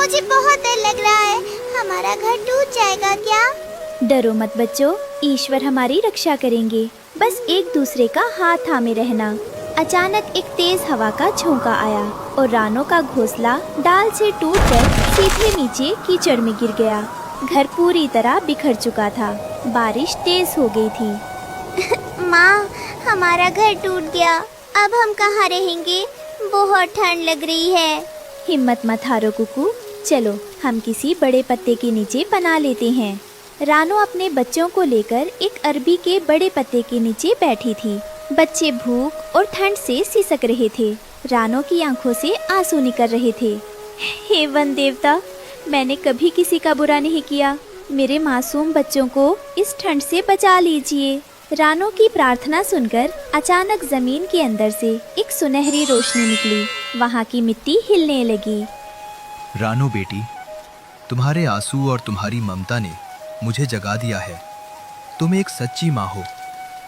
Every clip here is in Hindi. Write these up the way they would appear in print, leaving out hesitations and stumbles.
मुझे बहुत डर लग रहा है, हमारा घर टूट जाएगा क्या? डरो मत बच्चों, ईश्वर हमारी रक्षा करेंगे। बस एक दूसरे का हाथ थामे रहना। अचानक एक तेज हवा का झोंका आया और रानो का घोंसला डाल से टूटकर सीधे नीचे कीचड़ में गिर गया। घर पूरी तरह बिखर चुका था। बारिश तेज हो गई थी। माँ, हमारा घर टूट गया, अब हम कहाँ रहेंगे? बहुत ठंड लग रही है। हिम्मत मत हारो कुकू, चलो हम किसी बड़े पत्ते के नीचे पनाह लेते हैं। रानो अपने बच्चों को लेकर एक अरबी के बड़े पत्ते के नीचे बैठी थी। बच्चे भूख और ठंड से सिसक रहे थे। रानो की आंखों से आंसू निकल रहे थे। हे वन देवता, मैंने कभी किसी का बुरा नहीं किया, मेरे मासूम बच्चों को इस ठंड से बचा लीजिए। रानो की प्रार्थना सुनकर अचानक जमीन के अंदर से एक सुनहरी रोशनी निकली। वहाँ की मिट्टी हिलने लगी। रानो बेटी, तुम्हारे आंसू और तुम्हारी ममता ने मुझे जगा दिया है। तुम एक सच्ची माँ हो।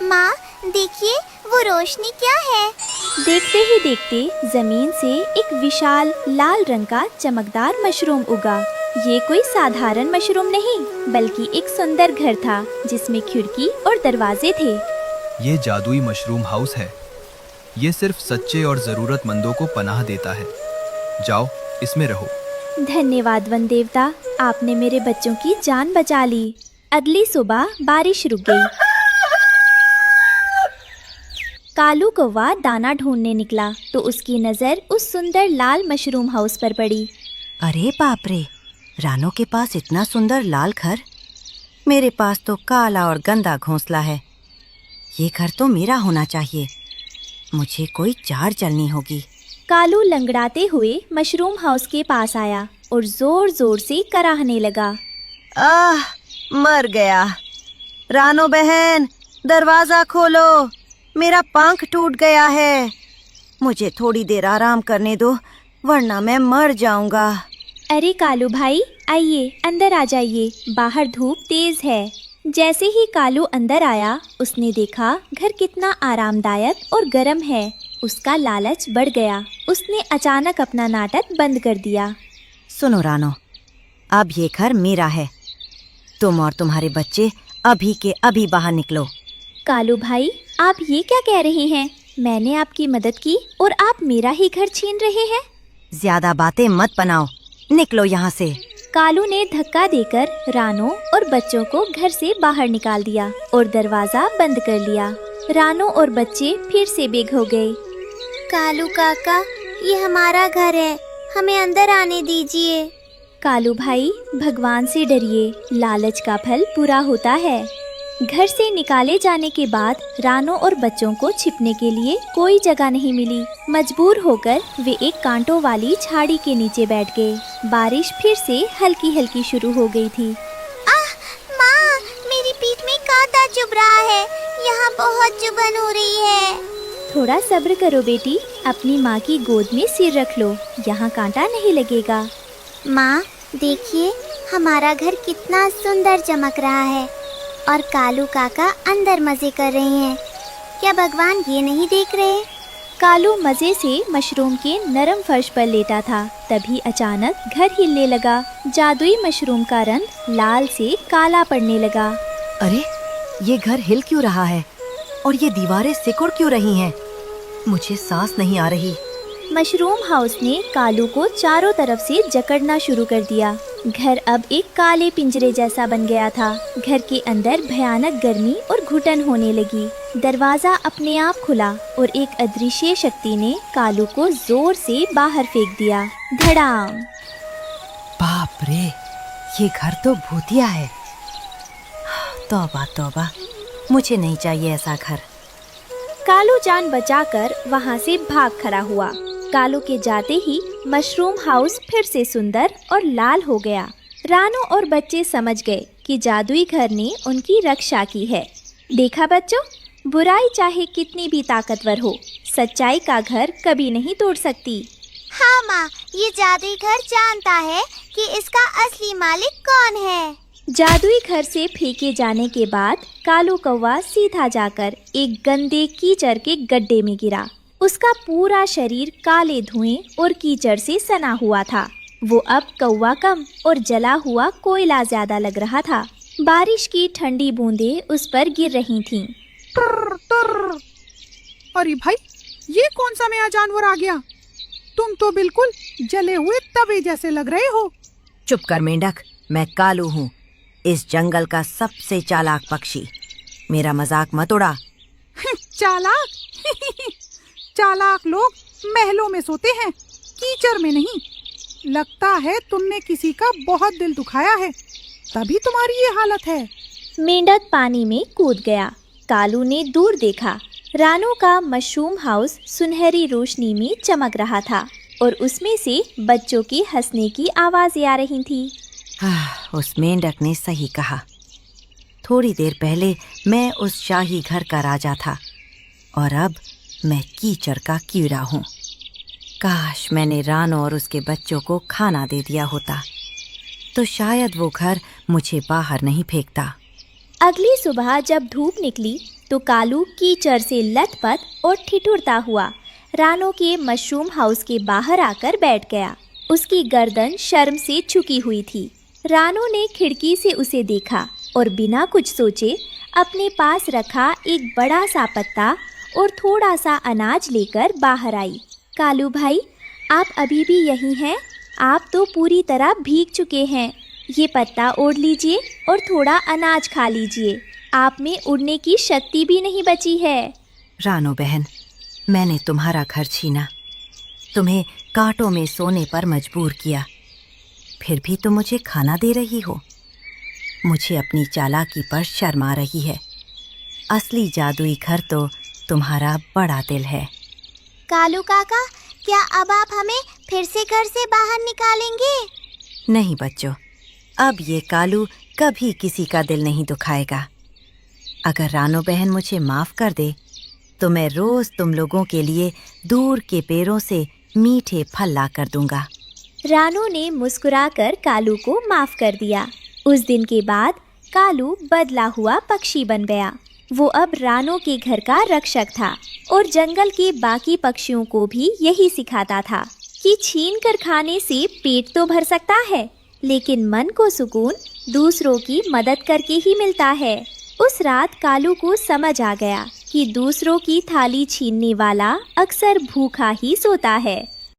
माँ, देखिए वो रोशनी क्या है? देखते ही देखते जमीन से एक विशाल लाल रंग का चमकदार मशरूम उगा। ये कोई साधारण मशरूम नहीं, बल्कि एक सुंदर घर था जिसमें खिड़की और दरवाजे थे। ये जादुई मशरूम हाउस है। ये सिर्फ सच्चे और जरूरतमंदों को पनाह देता है। जाओ, इसमें रहो। धन्यवाद वन देवता, आपने मेरे बच्चों की जान बचा ली। अगली सुबह बारिश रुक गई। कालू कौवा दाना ढूंढने निकला तो उसकी नजर उस सुंदर लाल मशरूम हाउस पर पड़ी। अरे बाप रे, रानो के पास इतना सुंदर लाल घर, मेरे पास तो काला और गंदा घोंसला है। ये घर तो मेरा होना चाहिए। मुझे कोई चाल चलनी होगी। कालू लंगड़ाते हुए मशरूम हाउस के पास आया और जोर जोर से कराहने लगा। मर गया। रानो बहन, दरवाजा खोलो, मेरा पंख टूट गया है। मुझे थोड़ी देर आराम करने दो, वरना मैं मर जाऊंगा। अरे कालू भाई, आइए अंदर आ जाइए, बाहर धूप तेज है। जैसे ही कालू अंदर आया, उसने देखा घर कितना आरामदायक और गर्म है। उसका लालच बढ़ गया। उसने अचानक अपना नाटक बंद कर दिया। सुनो रानो, अब ये घर मेरा है। तुम और तुम्हारे बच्चे अभी के अभी बाहर निकलो। कालू भाई, आप ये क्या कह रहे हैं? मैंने आपकी मदद की और आप मेरा ही घर छीन रहे हैं। ज्यादा बातें मत बनाओ, निकलो यहाँ से। कालू ने धक्का देकर रानो और बच्चों को घर से बाहर निकाल दिया और दरवाजा बंद कर लिया। रानो और बच्चे फिर से बेघ हो गए। कालू काका, ये हमारा घर है, हमें अंदर आने दीजिए। कालू भाई, भगवान से डरिए, लालच का फल बुरा होता है। घर से निकाले जाने के बाद रानो और बच्चों को छिपने के लिए कोई जगह नहीं मिली। मजबूर होकर वे एक कांटों वाली झाड़ी के नीचे बैठ गए। बारिश फिर से हल्की हल्की शुरू हो गई थी। माँ, मेरी पीठ में कांटा चुभ रहा है, यहाँ बहुत चुभन हो रही है। थोड़ा सब्र करो बेटी, अपनी माँ की गोद में सिर रख लो, यहाँ कांटा नहीं लगेगा। माँ, देखिए हमारा घर कितना सुंदर चमक रहा है और कालू काका अंदर मजे कर रहे हैं। क्या भगवान ये नहीं देख रहे? कालू मजे से मशरूम के नरम फर्श पर लेटा था। तभी अचानक घर हिलने लगा। जादुई मशरूम का रंग लाल से काला पड़ने लगा। अरे, ये घर हिल क्यों रहा है और ये दीवारें सिकुड़ क्यों रही हैं? मुझे सांस नहीं आ रही। मशरूम हाउस ने कालू को चारों तरफ से जकड़ना शुरू कर दिया। घर अब एक काले पिंजरे जैसा बन गया था। घर के अंदर भयानक गर्मी और घुटन होने लगी। दरवाजा अपने आप खुला और एक अदृश्य शक्ति ने कालू को जोर से बाहर फेंक दिया। धड़ाम! बाप रे, ये घर तो भूतिया है। तौबा तौबा, मुझे नहीं चाहिए ऐसा घर। कालू जान बचाकर वहाँ से भाग खड़ा हुआ। कालू के जाते ही मशरूम हाउस फिर से सुंदर और लाल हो गया। रानो और बच्चे समझ गए कि जादुई घर ने उनकी रक्षा की है। देखा बच्चों, बुराई चाहे कितनी भी ताकतवर हो, सच्चाई का घर कभी नहीं तोड़ सकती। हाँ माँ, ये जादुई घर जानता है कि इसका असली मालिक कौन है। जादुई घर से फेंके जाने के बाद कालू कौवा सीधा जाकर एक गंदे कीचड़ के गड्ढे में गिरा। उसका पूरा शरीर काले धुएं और कीचड़ से सना हुआ था। वो अब कौवा कम और जला हुआ कोयला ज्यादा लग रहा था। बारिश की ठंडी बूंदें उस पर गिर रही थीं। टर्र, टर्र। अरे भाई, ये कौन सा नया जानवर आ गया? तुम तो बिल्कुल जले हुए तवे जैसे लग रहे हो। चुप कर मेंढक, मैं कालू हूँ, इस जंगल का सबसे चालाक पक्षी। मेरा मजाक मत उड़ा। चालाक? चालाक लोग महलों में सोते हैं, कीचड़ में नहीं। लगता है तुमने किसी का बहुत दिल दुखाया है, तभी तुम्हारी ये हालत है। मेंढक पानी में कूद गया। कालू ने दूर देखा। रानू का मशरूम हाउस सुनहरी रोशनी में चमक रहा था और उसमें से बच्चों के हंसने की आवाजें आ रही थी। उस मेंढक ने सही कहा। थोड़ी देर पहले मैं उस शाही घर का राजा था और अब मैं कीचड़ का कीड़ा हूँ। काश मैंने रानो और उसके बच्चों को खाना दे दिया होता, तो शायद वो घर मुझे बाहर नहीं फेंकता। अगली सुबह जब धूप निकली तो कालू कीचड़ से लथपथ और ठिठुरता हुआ रानो के मशरूम हाउस के बाहर आकर बैठ गया। उसकी गर्दन शर्म से झुकी हुई थी। रानो ने खिड़की से उसे देखा और बिना कुछ सोचे अपने पास रखा एक बड़ा सा पत्ता और थोड़ा सा अनाज लेकर बाहर आई। कालू भाई, आप अभी भी यहीं हैं? आप तो पूरी तरह भीग चुके हैं। ये पत्ता ओढ़ लीजिए और थोड़ा अनाज खा लीजिए। आप में उड़ने की शक्ति भी नहीं बची है। रानो बहन, मैंने तुम्हारा घर छीना, तुम्हें कांटों में सोने पर मजबूर किया, फिर भी तुम मुझे खाना दे रही हो। मुझे अपनी चालाकी पर शर्म आ रही है। असली जादुई घर तो तुम्हारा बड़ा दिल है। कालू काका, क्या अब आप हमें फिर से घर से बाहर निकालेंगे? नहीं बच्चों, अब ये कालू कभी किसी का दिल नहीं दुखाएगा। अगर रानो बहन मुझे माफ कर दे तो मैं रोज तुम लोगों के लिए दूर के पेड़ों से मीठे फल ला कर दूंगा। रानो ने मुस्कुराकर कालू को माफ कर दिया। उस दिन के बाद कालू बदला हुआ पक्षी बन गया। वो अब रानो के घर का रक्षक था और जंगल के बाकी पक्षियों को भी यही सिखाता था कि छीन कर खाने से पेट तो भर सकता है, लेकिन मन को सुकून दूसरों की मदद करके ही मिलता है। उस रात कालू को समझ आ गया कि दूसरों की थाली छीनने वाला अक्सर भूखा ही सोता है।